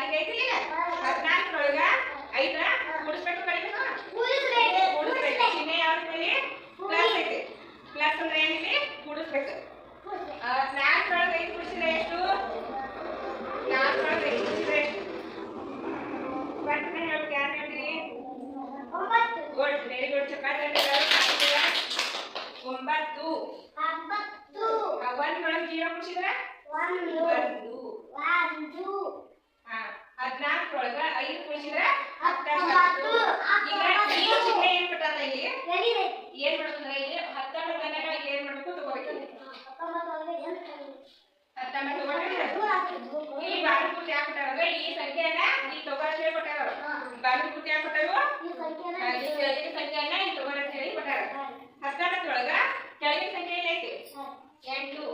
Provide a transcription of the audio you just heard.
ನಾಲ್ಕು ಐತಿಲ್ಲ 14 5 ಕೂಡಿಸ್ಬೇಕು ಕಡಿಮೆ ಕೂಡಿಸ್ಬೇಕು ಚಿಹ್ನೆ ಯಾವ್ದು ಮೇಲೆ ಪ್ಲಸ್ ಐತಿ ಪ್ಲಸ್ ಅಂದ್ರೆ ಏನಿದೆ ಕೂಡಿಸ್ಬೇಕು 4 5 ಕೂಡಿಸಿದ್ರೆ ಎಷ್ಟು 4 5 ಕೂಡಿಸಿದ್ರೆ ಪಟ್ಟನೆ ಹೇಳ್ಬೇಕು ಯಾರು ಹೇಳ್ತೀರಿ 9 ಗುಡ್ ವೆರಿ ಗುಡ್ ಚಪಾತಿ 9 9 1 ಒಳಗೆ 0 ಕೂಡಿಸಿದ್ರೆ 1 14 ಒಳಗೆ 5 ಕೂಡಿಸಿದ್ರೆ 19 ಈಗ ಈ ಚಿಹ್ನೆ ಏನು ಬಿಟ್ಟಾರ ಇಲ್ಲಿ ಏನು ಮಾಡ್ತಂದ್ರೆ ಇಲ್ಲಿ 19 ಗಣನೆ ಏನು ಮಾಡಬೇಕು ತಗೋಬೇಕು 19 ತಗೊಂಡ್ರೆ ಈ ಬಾಣಪೂರ್ತಿ ಯಾಕೆ ಕೊಟ್ಟಾರ ಈ ಸಂಖ್ಯೆಯನ್ನ ಇಲ್ಲಿ ತಗೋರಕ್ಕೆ ಹೇಳಿ ಕೊಟ್ಟಾರ ಬಾಣಪೂರ್ತಿ ಯಾಕೆ ಕೊಟ್ಟಾರು ಈ ಕೆಳಗಿನ ಸಂಖ್ಯೆಯನ್ನ ಇಲ್ಲಿ ತಗೋರಕ್ಕೆ ಹೇಳಿ ಕೊಟ್ಟಾರ 19 ಒಳಗೆ ಕೆಳಗಿನ ಸಂಖ್ಯೆ ಏನೈತಿ 8